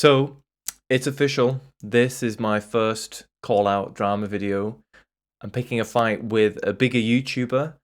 So, it's official. This is my first call-out drama video. I'm picking a fight with a bigger YouTuber.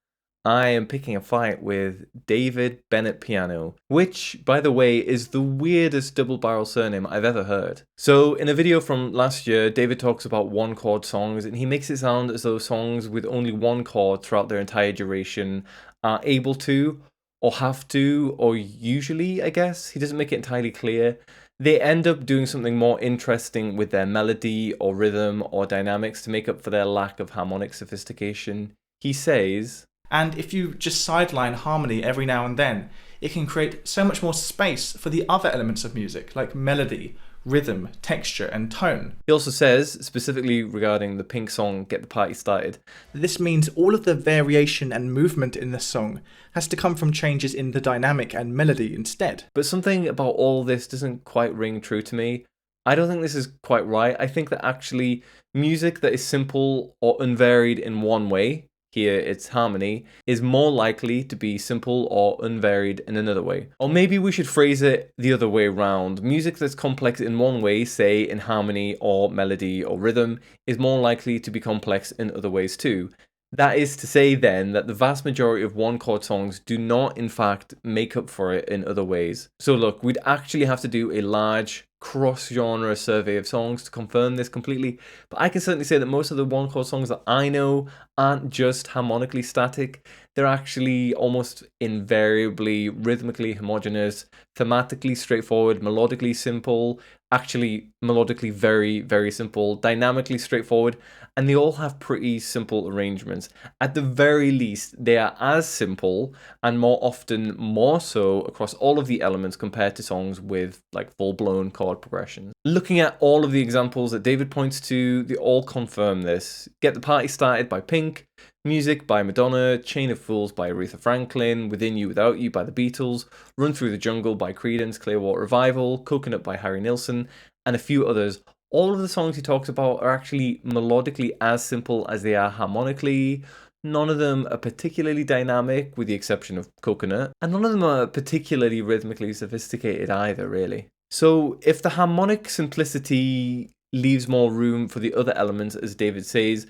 I am picking a fight with David Bennett Piano, which, by the way, is the weirdest double-barrel surname I've ever heard. So, in a video from last year, David talks about one-chord songs, and he makes it sound as though songs with only one chord throughout their entire duration are able to, or have to, or usually, I guess. He doesn't make it entirely clear. They end up doing something more interesting with their melody or rhythm or dynamics to make up for their lack of harmonic sophistication. He says, and if you just sideline harmony every now and then, it can create so much more space for the other elements of music, like melody, rhythm, texture, and tone. He also says, specifically regarding the Pink song Get the Party Started, this means all of the variation and movement in the song has to come from changes in the dynamic and melody instead. But something about all this doesn't quite ring true to me. I don't think this is quite right. I think that actually music that is simple or unvaried in one way, here it's harmony, is more likely to be simple or unvaried in another way. Or maybe we should phrase it the other way around. Music that's complex in one way, say in harmony or melody or rhythm, is more likely to be complex in other ways too. That is to say then that the vast majority of one-chord songs do not in fact make up for it in other ways. So look, we'd actually have to do a large cross-genre survey of songs to confirm this completely, but I can certainly say that most of the one-chord songs that I know aren't just harmonically static. They're actually almost invariably rhythmically homogeneous, thematically straightforward, melodically simple, actually melodically very, very simple, dynamically straightforward, and they all have pretty simple arrangements. At the very least, they are as simple and more often more so across all of the elements compared to songs with like full-blown chord progressions. Looking at all of the examples that David points to, they all confirm this. Get the Party Started by Pink, Music by Madonna, Chain of Fools by Aretha Franklin, Within You Without You by the Beatles, Run Through the Jungle by Creedence Clearwater Revival, Coconut by Harry Nilsson, and a few others. All of the songs he talks about are actually melodically as simple as they are harmonically. None of them are particularly dynamic, with the exception of Coconut, and none of them are particularly rhythmically sophisticated either, really. So if the harmonic simplicity leaves more room for the other elements, as David says,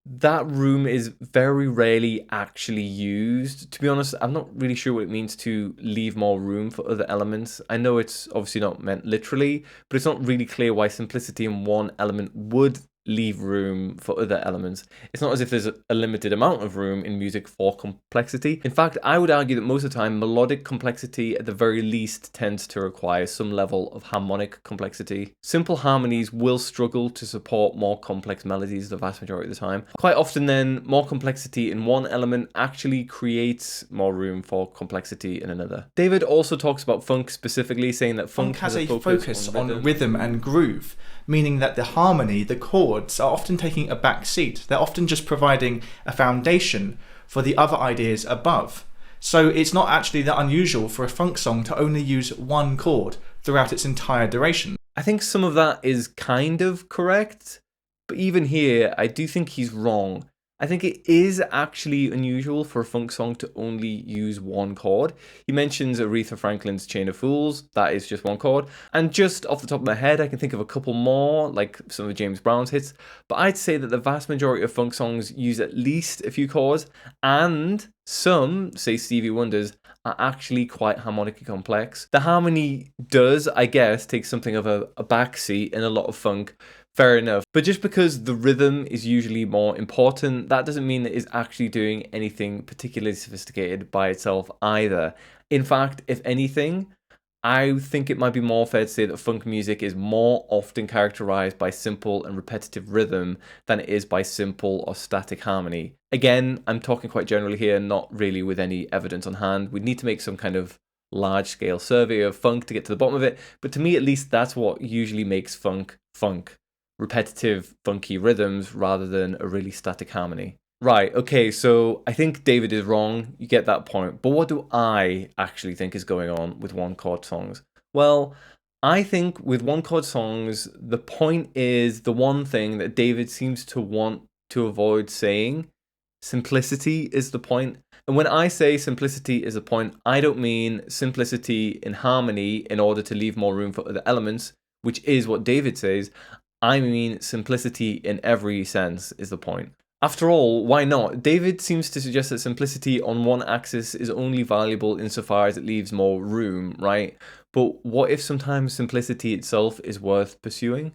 that room is very rarely actually used. To be honest, I'm not really sure what it means to leave more room for other elements. I know it's obviously not meant literally, but it's not really clear why simplicity in one element would leave room for other elements. It's not as if there's a limited amount of room in music for complexity. In fact, I would argue that most of the time, melodic complexity at the very least tends to require some level of harmonic complexity. Simple harmonies will struggle to support more complex melodies the vast majority of the time. Quite often then, more complexity in one element actually creates more room for complexity in another. David also talks about funk specifically, saying that funk has a focus on rhythm and groove, meaning that the harmony, the chords, are often taking a back seat. They're often just providing a foundation for the other ideas above. So it's not actually that unusual for a funk song to only use one chord throughout its entire duration. I think some of that is kind of correct, but even here, I do think he's wrong. I think it is actually unusual for a funk song to only use one chord. He mentions Aretha Franklin's Chain of Fools, that is just one chord. And just off the top of my head, I can think of a couple more, like some of James Brown's hits. But I'd say that the vast majority of funk songs use at least a few chords, and some, say Stevie Wonder's, are actually quite harmonically complex. The harmony does, I guess, take something of a backseat in a lot of funk. Fair enough. But just because the rhythm is usually more important, that doesn't mean that it's actually doing anything particularly sophisticated by itself either. In fact, if anything, I think it might be more fair to say that funk music is more often characterized by simple and repetitive rhythm than it is by simple or static harmony. Again, I'm talking quite generally here, not really with any evidence on hand. We need to make some kind of large-scale survey of funk to get to the bottom of it, but to me at least, that's what usually makes funk funk. Repetitive, funky rhythms rather than a really static harmony. Right, okay, so I think David is wrong, you get that point, but what do I actually think is going on with one-chord songs? Well, I think with one-chord songs, the point is the one thing that David seems to want to avoid saying. Simplicity is the point. And when I say simplicity is the point, I don't mean simplicity in harmony in order to leave more room for other elements, which is what David says, I mean simplicity in every sense is the point. After all, why not? David seems to suggest that simplicity on one axis is only valuable insofar as it leaves more room, right? But what if sometimes simplicity itself is worth pursuing?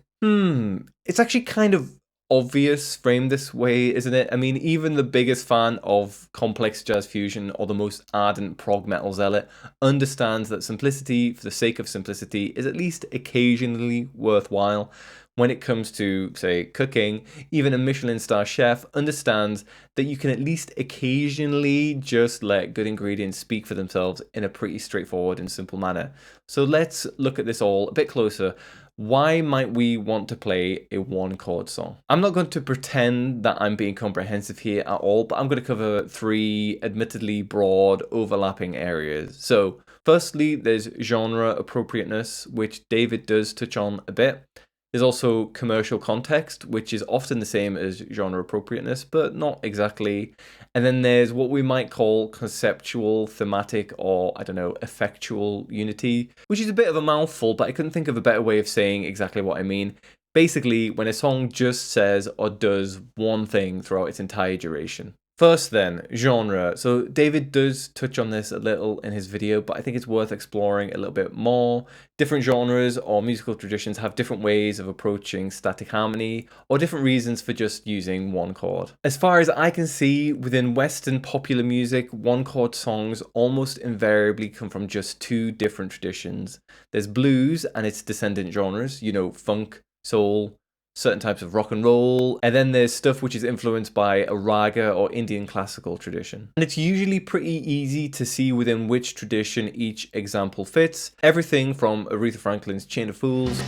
It's actually kind of obvious framed this way, isn't it? I mean, even the biggest fan of complex jazz fusion or the most ardent prog metal zealot understands that simplicity for the sake of simplicity is at least occasionally worthwhile. When it comes to, say, cooking, even a Michelin star chef understands that you can at least occasionally just let good ingredients speak for themselves in a pretty straightforward and simple manner. So let's look at this all a bit closer. Why might we want to play a one-chord song? I'm not going to pretend that I'm being comprehensive here at all, but I'm going to cover 3 admittedly broad overlapping areas. So firstly, there's genre appropriateness, which David does touch on a bit. There's also commercial context, which is often the same as genre appropriateness, but not exactly. And then there's what we might call conceptual, thematic, or I don't know, effectual unity, which is a bit of a mouthful, but I couldn't think of a better way of saying exactly what I mean. Basically, when a song just says or does one thing throughout its entire duration. First then, genre. So David does touch on this a little in his video, but I think it's worth exploring a little bit more. Different genres or musical traditions have different ways of approaching static harmony, or different reasons for just using one chord. As far as I can see, within Western popular music, one chord songs almost invariably come from just 2 different traditions. There's blues and its descendant genres, you know, funk, soul, certain types of rock and roll, and then there's stuff which is influenced by a raga or Indian classical tradition. And it's usually pretty easy to see within which tradition each example fits. Everything from Aretha Franklin's Chain of Fools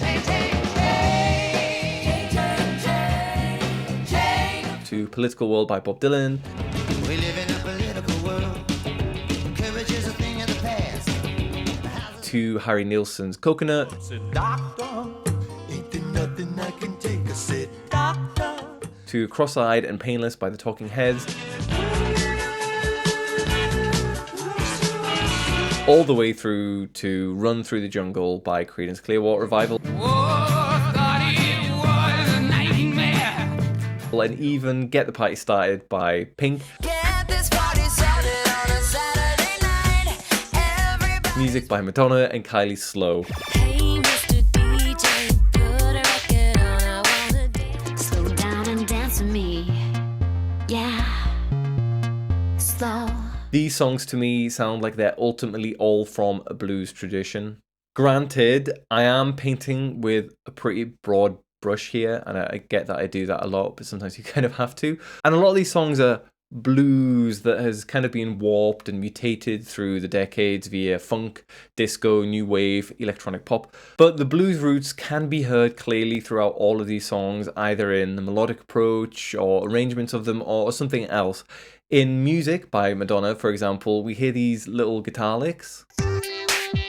to Political World by Bob Dylan. We live in a political world. Courage is a thing of the past. To Harry Nilsson's Coconut. To Cross-Eyed and Painless by the Talking Heads, all the way through to Run Through the Jungle by Creedence Clearwater Revival, and even Get the Party Started by Pink, music by Madonna and Kylie Slow. These songs to me sound like they're ultimately all from a blues tradition. Granted, I am painting with a pretty broad brush here, and I get that I do that a lot, but sometimes you kind of have to. And a lot of these songs are blues that has kind of been warped and mutated through the decades via funk, disco, new wave, electronic pop. But the blues roots can be heard clearly throughout all of these songs, either in the melodic approach or arrangements of them or something else. In Music by Madonna, for example, we hear these little guitar licks,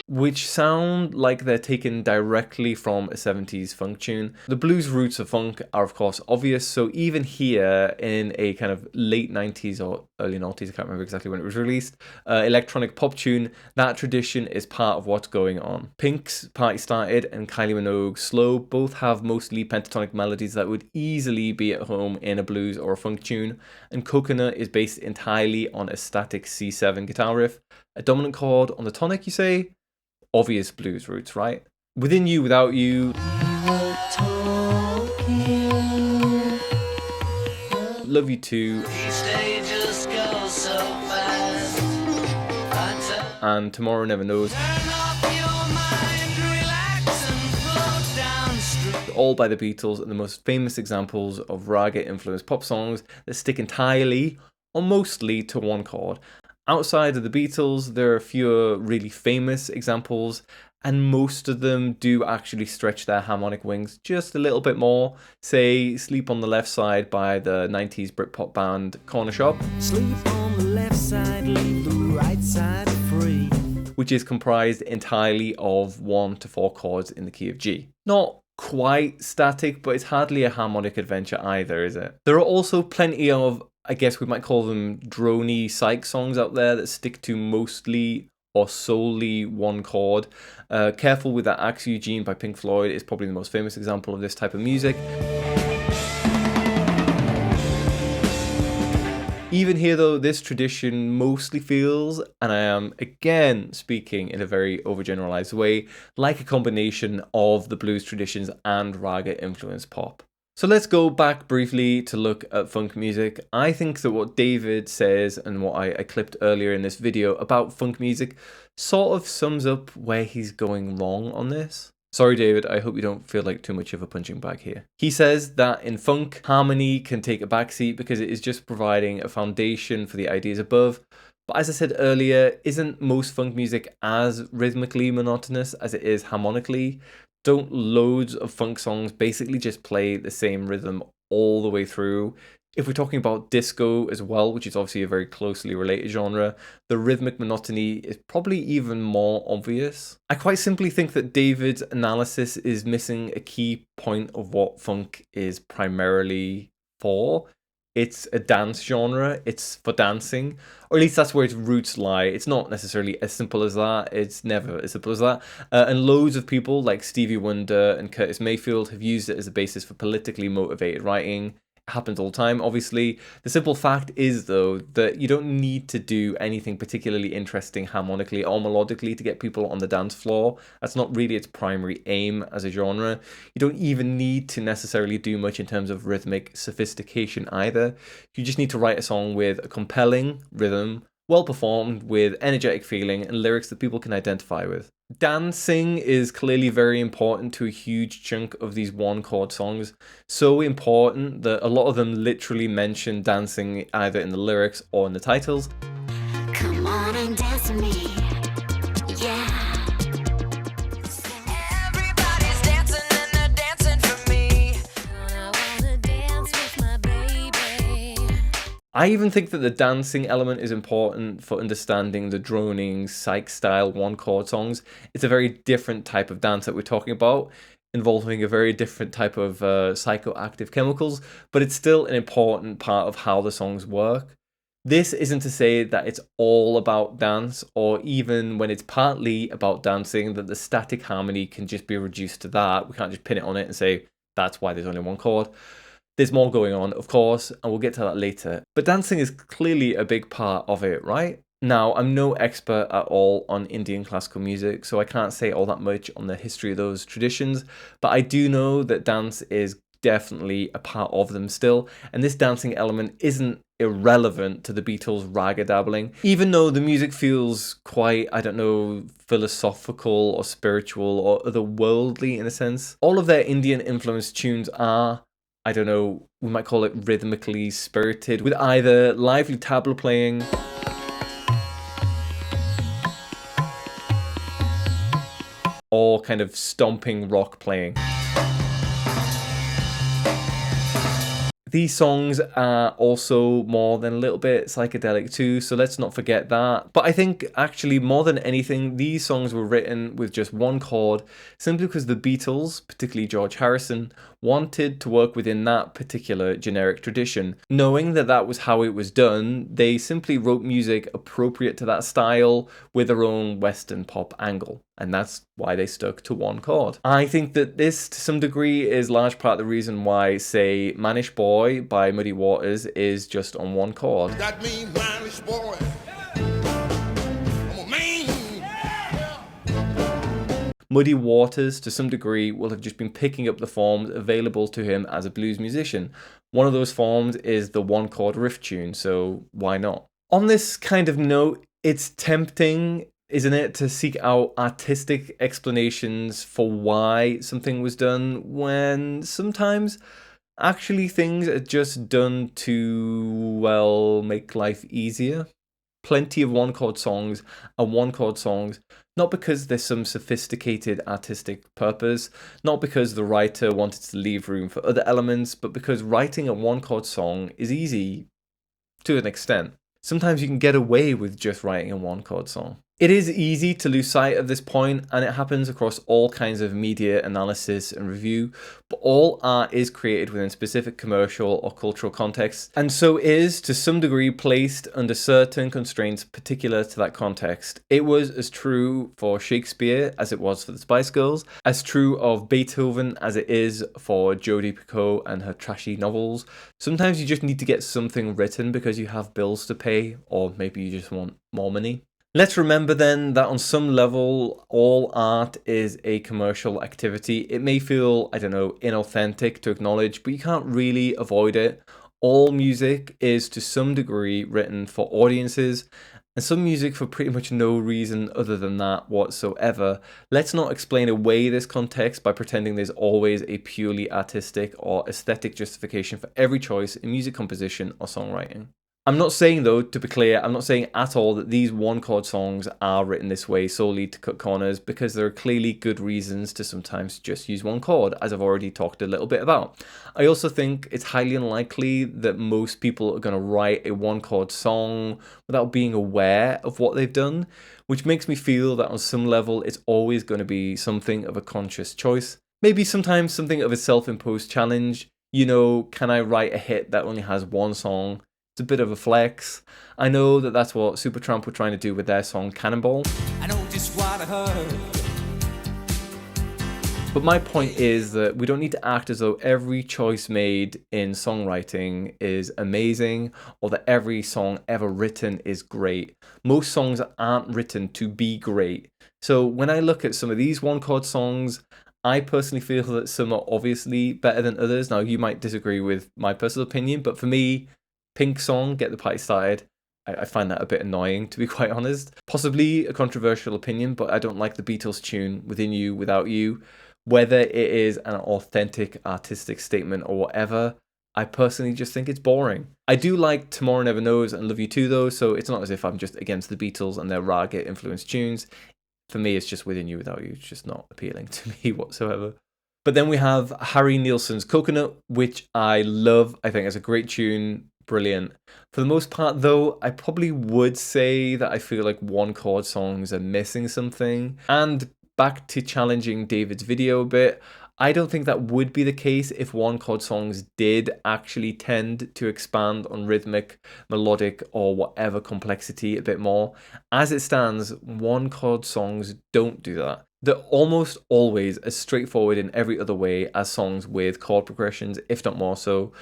which sound like they're taken directly from a 70s funk tune. The blues roots of funk are of course obvious, so even here in a kind of late 90s or early 90s, I can't remember exactly when it was released, electronic pop tune, that tradition is part of what's going on. Pink's Party Started and Kylie Minogue's Slow both have mostly pentatonic melodies that would easily be at home in a blues or a funk tune, and Coconut is based entirely on a static C7 guitar riff, a dominant chord on the tonic, you say? Obvious blues roots, right? Within You, Without You, Love You Too, and Tomorrow Never Knows, all by the Beatles and the most famous examples of raga-influenced pop songs that stick entirely or mostly to one chord. Outside of the Beatles, there are fewer really famous examples, and most of them do actually stretch their harmonic wings just a little bit more. Say, Sleep on the Left Side by the 90s Britpop band Corner Shop. Sleep on the left side, leave the right side free. Which is comprised entirely of 1 to 4 chords in the key of G. Not quite static, but it's hardly a harmonic adventure either, is it? There are also plenty of, I guess we might call them droney psych songs out there that stick to mostly or solely one chord. Careful with That Axe Eugene by Pink Floyd is probably the most famous example of this type of music. Even here though, this tradition mostly feels, and I am again speaking in a very overgeneralized way, like a combination of the blues traditions and raga influenced pop. So let's go back briefly to look at funk music. I think that what David says and what I clipped earlier in this video about funk music sort of sums up where he's going wrong on this. Sorry, David, I hope you don't feel like too much of a punching bag here. He says that in funk, harmony can take a backseat because it is just providing a foundation for the ideas above. But as I said earlier, isn't most funk music as rhythmically monotonous as it is harmonically? Don't loads of funk songs basically just play the same rhythm all the way through? If we're talking about disco as well, which is obviously a very closely related genre, the rhythmic monotony is probably even more obvious. I quite simply think that David's analysis is missing a key point of what funk is primarily for. It's a dance genre, it's for dancing, or at least that's where its roots lie. It's not necessarily as simple as that, it's never as simple as that. And loads of people like Stevie Wonder and Curtis Mayfield have used it as a basis for politically motivated writing. Happens all the time, obviously. The simple fact is, though, that you don't need to do anything particularly interesting harmonically or melodically to get people on the dance floor. That's not really its primary aim as a genre. You don't even need to necessarily do much in terms of rhythmic sophistication either. You just need to write a song with a compelling rhythm, well performed, with energetic feeling and lyrics that people can identify with. Dancing is clearly very important to a huge chunk of these one-chord songs. So important that a lot of them literally mention dancing either in the lyrics or in the titles. Come on and dance with me, yeah. Everybody's dancing and they're dancing for me. I wanna dance with my baby. I even think that the dancing element is important for understanding the droning, psych-style one-chord songs. It's a very different type of dance that we're talking about, involving a very different type of psychoactive chemicals, but it's still an important part of how the songs work. This isn't to say that it's all about dance, or even when it's partly about dancing, that the static harmony can just be reduced to that. We can't just pin it on it and say, that's why there's only one chord. There's more going on, of course, and we'll get to that later. But dancing is clearly a big part of it, right? Now, I'm no expert at all on Indian classical music, so I can't say all that much on the history of those traditions, but I do know that dance is definitely a part of them still, and this dancing element isn't irrelevant to the Beatles' raga dabbling, even though the music feels quite, I don't know, philosophical or spiritual or otherworldly in a sense. All of their Indian influenced tunes are, I don't know, we might call it rhythmically spirited, with either lively tabla playing or kind of stomping rock playing. These songs are also more than a little bit psychedelic too, so let's not forget that. But I think actually more than anything, these songs were written with just one chord, simply because the Beatles, particularly George Harrison, wanted to work within that particular generic tradition. Knowing that that was how it was done, they simply wrote music appropriate to that style with their own Western pop angle. And that's why they stuck to one chord. I think that this, to some degree, is large part of the reason why, say, Mannish Boy by Muddy Waters is just on one chord. That means Mannish Boy. I'm a man. Muddy Waters, to some degree, will have just been picking up the forms available to him as a blues musician. One of those forms is the one-chord riff tune, so why not? On this kind of note, it's tempting, isn't it, to seek out artistic explanations for why something was done when sometimes actually things are just done to, well, make life easier. Plenty of one-chord songs are one-chord songs, not because there's some sophisticated artistic purpose, not because the writer wanted to leave room for other elements, but because writing a one-chord song is easy to an extent. Sometimes you can get away with just writing a one-chord song. It is easy to lose sight of this point, and it happens across all kinds of media analysis and review, but all art is created within specific commercial or cultural contexts, and so is, to some degree, placed under certain constraints particular to that context. It was as true for Shakespeare as it was for the Spice Girls, as true of Beethoven as it is for Jodi Picoult and her trashy novels. Sometimes you just need to get something written because you have bills to pay, or maybe you just want more money. Let's remember then that on some level, all art is a commercial activity. It may feel, I don't know, inauthentic to acknowledge, but you can't really avoid it. All music is to some degree written for audiences, and some music for pretty much no reason other than that whatsoever. Let's not explain away this context by pretending there's always a purely artistic or aesthetic justification for every choice in music composition or songwriting. I'm not saying, though, to be clear, I'm not saying at all that these one-chord songs are written this way solely to cut corners, because there are clearly good reasons to sometimes just use one chord, as I've already talked a little bit about. I also think it's highly unlikely that most people are going to write a one-chord song without being aware of what they've done, which makes me feel that on some level it's always going to be something of a conscious choice. Maybe sometimes something of a self-imposed challenge. You know, can I write a hit that only has one song? It's a bit of a flex. I know that that's what Supertramp were trying to do with their song Cannonball. I know just what I heard. But my point is that we don't need to act as though every choice made in songwriting is amazing, or that every song ever written is great. Most songs aren't written to be great. So when I look at some of these one-chord songs, I personally feel that some are obviously better than others. Now, you might disagree with my personal opinion, but for me, Pink song, Get the Party Started, I find that a bit annoying, to be quite honest. Possibly a controversial opinion, but I don't like the Beatles tune, Within You, Without You. Whether it is an authentic artistic statement or whatever, I personally just think it's boring. I do like Tomorrow Never Knows and Love You Too, though, so it's not as if I'm just against the Beatles and their raga influenced tunes. For me, it's just Within You, Without You. It's just not appealing to me whatsoever. But then we have Harry Nilsson's Coconut, which I love. I think it's a great tune. Brilliant. For the most part, though, I probably would say that I feel like one-chord songs are missing something. And back to challenging David's video a bit, I don't think that would be the case if one-chord songs did actually tend to expand on rhythmic, melodic, or whatever complexity a bit more. As it stands, one-chord songs don't do that. They're almost always as straightforward in every other way as songs with chord progressions, if not more so.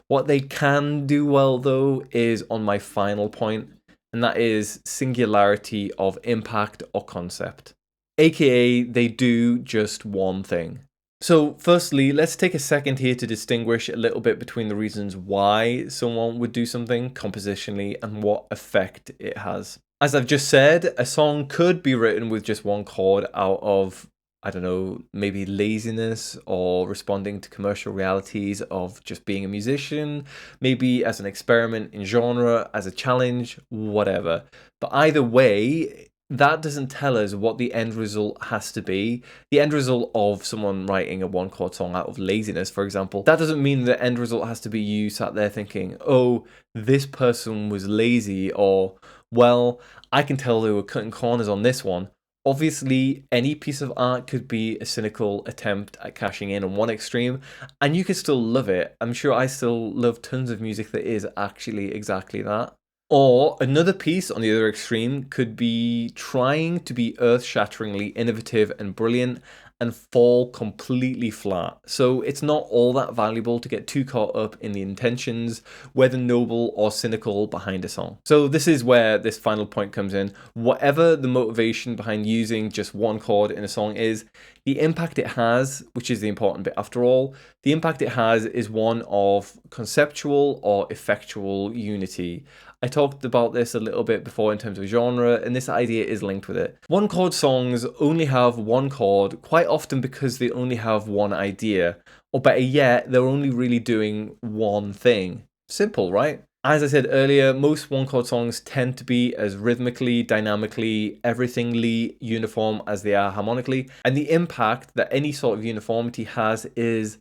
What they can do well, though, is on my final point, and that is singularity of impact or concept. AKA, they do just one thing. So, firstly, let's take a second here to distinguish a little bit between the reasons why someone would do something compositionally and what effect it has. As I've just said, a song could be written with just one chord out of, I don't know, maybe laziness or responding to commercial realities of just being a musician, maybe as an experiment in genre, as a challenge, whatever. But either way, that doesn't tell us what the end result has to be. The end result of someone writing a one-chord song out of laziness, for example, that doesn't mean the end result has to be you sat there thinking, oh, this person was lazy, or, well, I can tell they were cutting corners on this one. Obviously, any piece of art could be a cynical attempt at cashing in on one extreme, and you could still love it. I'm sure I still love tons of music that is actually exactly that. Or another piece on the other extreme could be trying to be earth-shatteringly innovative and brilliant and fall completely flat. So it's not all that valuable to get too caught up in the intentions, whether noble or cynical, behind a song. So this is where this final point comes in. Whatever the motivation behind using just one chord in a song is, the impact it has, which is the important bit after all, the impact it has is one of conceptual or effectual unity. I talked about this a little bit before in terms of genre, and this idea is linked with it. One chord songs only have one chord, quite often because they only have one idea, or better yet, they're only really doing one thing. Simple, right? As I said earlier, most one chord songs tend to be as rhythmically, dynamically, everythingly uniform as they are harmonically, and the impact that any sort of uniformity has is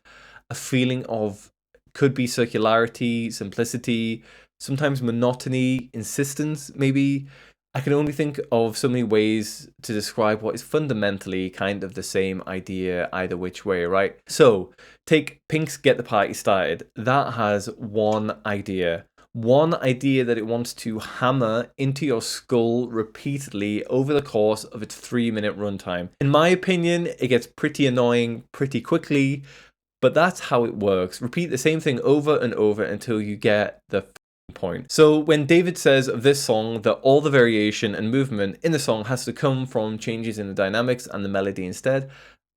a feeling of, could be circularity, simplicity, sometimes monotony, insistence, maybe. I can only think of so many ways to describe what is fundamentally kind of the same idea either which way, right? So, take Pink's Get the Party Started. That has one idea that it wants to hammer into your skull repeatedly over the course of its 3-minute runtime. In my opinion, it gets pretty annoying pretty quickly, but that's how it works. Repeat the same thing over and over until you get the point. So when David says of this song that all the variation and movement in the song has to come from changes in the dynamics and the melody instead,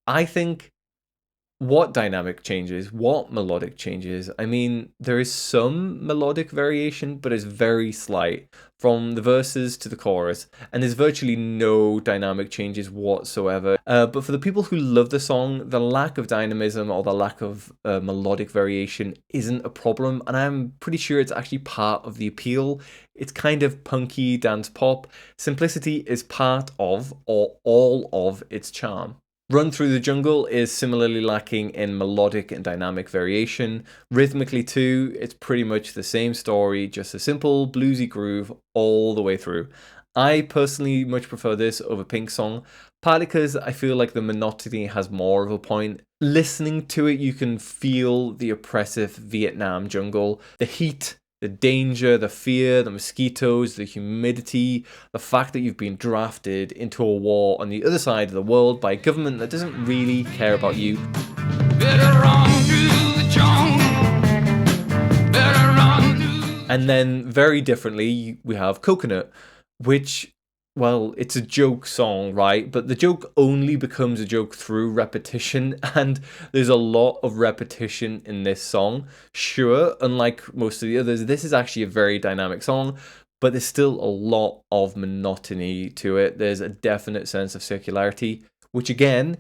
I think what dynamic changes, what melodic changes? I mean, there is some melodic variation, but it's very slight from the verses to the chorus, and there's virtually no dynamic changes whatsoever. But for the people who love the song, the lack of dynamism or the lack of melodic variation isn't a problem, and I'm pretty sure it's actually part of the appeal. It's kind of punky dance pop. Simplicity is part of, or all of, its charm. Run Through the Jungle is similarly lacking in melodic and dynamic variation. Rhythmically too, it's pretty much the same story, just a simple bluesy groove all the way through. I personally much prefer this over Pink's song, partly because I feel like the monotony has more of a point. Listening to it, you can feel the oppressive Vietnam jungle, the heat, the danger, the fear, the mosquitoes, the humidity, the fact that you've been drafted into a war on the other side of the world by a government that doesn't really care about you. Better run through the jungle. Better run through. And then very differently, we have Coconut, which, well, it's a joke song, right? But the joke only becomes a joke through repetition, and there's a lot of repetition in this song. Sure, unlike most of the others, this is actually a very dynamic song, but there's still a lot of monotony to it. There's a definite sense of circularity, which again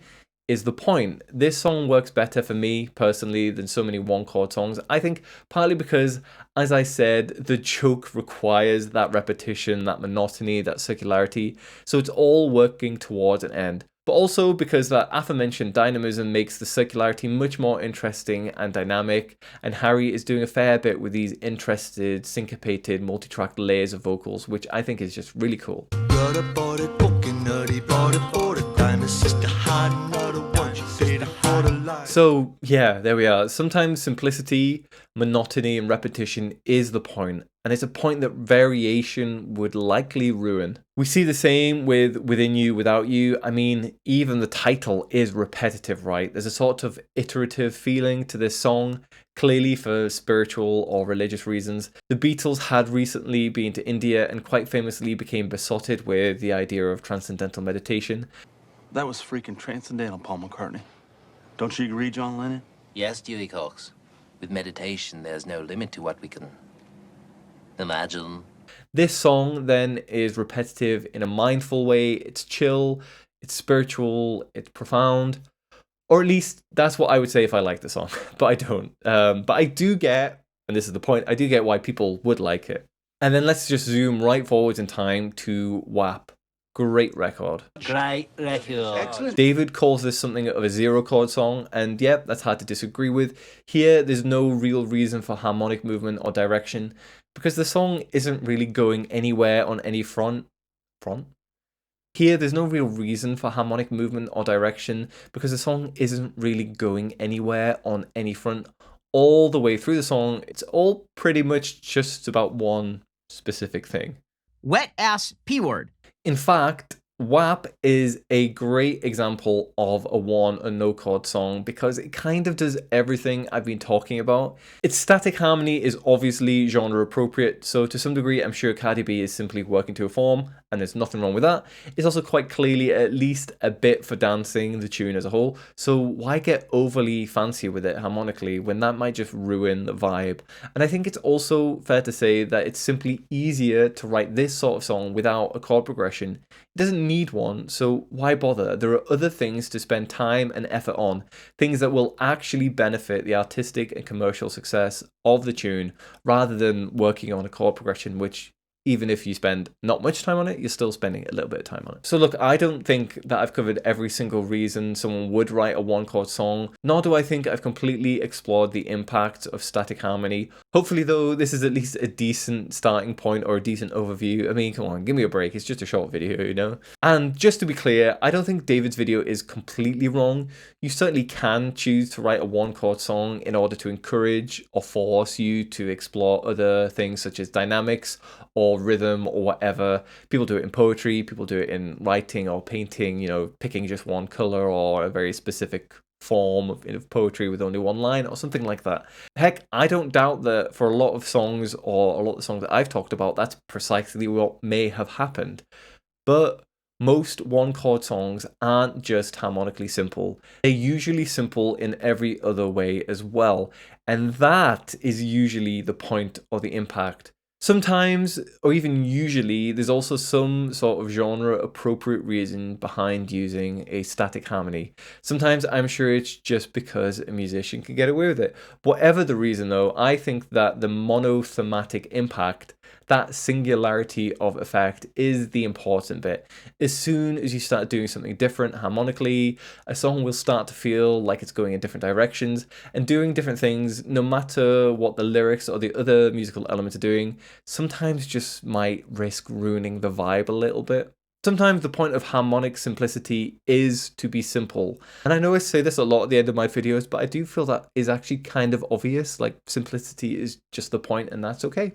is the point. This song works better for me personally than so many one-chord songs. I think partly because, as I said, the joke requires that repetition, that monotony, that circularity, so it's all working towards an end. But also because that aforementioned dynamism makes the circularity much more interesting and dynamic, and Harry is doing a fair bit with these interested, syncopated, multi-tracked layers of vocals, which I think is just really cool. So yeah, there we are. Sometimes simplicity, monotony, and repetition is the point, and it's a point that variation would likely ruin. We see the same with Within You, Without You. I mean, even the title is repetitive, right? There's a sort of iterative feeling to this song, clearly for spiritual or religious reasons. The Beatles had recently been to India and quite famously became besotted with the idea of transcendental meditation. That was freaking transcendental, Paul McCartney. Don't you agree, John Lennon? Yes, Dewey Cox. With meditation, there's no limit to what we can imagine. This song then is repetitive in a mindful way. It's chill, it's spiritual, it's profound. Or at least that's what I would say if I like the song, but I don't. But I do get, and this is the point, I do get why people would like it. And then let's just zoom right forwards in time to WAP. Great record. Great record. David calls this something of a zero chord song, and yep, that's hard to disagree with. Here, there's no real reason for harmonic movement or direction, because the song isn't really going anywhere on any front. Here, there's no real reason for harmonic movement or direction, because the song isn't really going anywhere on any front. All the way through the song, it's all pretty much just about one specific thing. Wet ass P word. In fact, WAP is a great example of a one and no chord song because it kind of does everything I've been talking about. Its static harmony is obviously genre appropriate, so to some degree I'm sure Cardi B is simply working to a form, and there's nothing wrong with that. It's also quite clearly at least a bit for dancing the tune as a whole, so why get overly fancy with it harmonically when that might just ruin the vibe? And I think it's also fair to say that it's simply easier to write this sort of song without a chord progression. It doesn't need one, so why bother? There are other things to spend time and effort on, things that will actually benefit the artistic and commercial success of the tune, rather than working on a chord progression which even if you spend not much time on it, you're still spending a little bit of time on it. So look, I don't think that I've covered every single reason someone would write a one-chord song, nor do I think I've completely explored the impact of static harmony. Hopefully though, this is at least a decent starting point or a decent overview. I mean, come on, give me a break, it's just a short video, you know? And just to be clear, I don't think David's video is completely wrong. You certainly can choose to write a one-chord song in order to encourage or force you to explore other things such as dynamics or rhythm or whatever. People do it in poetry, people do it in writing or painting, you know, picking just one color or a very specific form of poetry with only one line or something like that. Heck, I don't doubt that for a lot of songs or a lot of the songs that I've talked about, that's precisely what may have happened. But most one-chord songs aren't just harmonically simple. They're usually simple in every other way as well. And that is usually the point or the impact. Sometimes, or even usually, there's also some sort of genre-appropriate reason behind using a static harmony. Sometimes I'm sure it's just because a musician can get away with it. Whatever the reason though, I think that the monothematic impact, that singularity of effect, is the important bit. As soon as you start doing something different harmonically, a song will start to feel like it's going in different directions and doing different things, no matter what the lyrics or the other musical elements are doing, sometimes just might risk ruining the vibe a little bit. Sometimes the point of harmonic simplicity is to be simple. And I know I say this a lot at the end of my videos, but I do feel that is actually kind of obvious. Like, simplicity is just the point, and that's okay.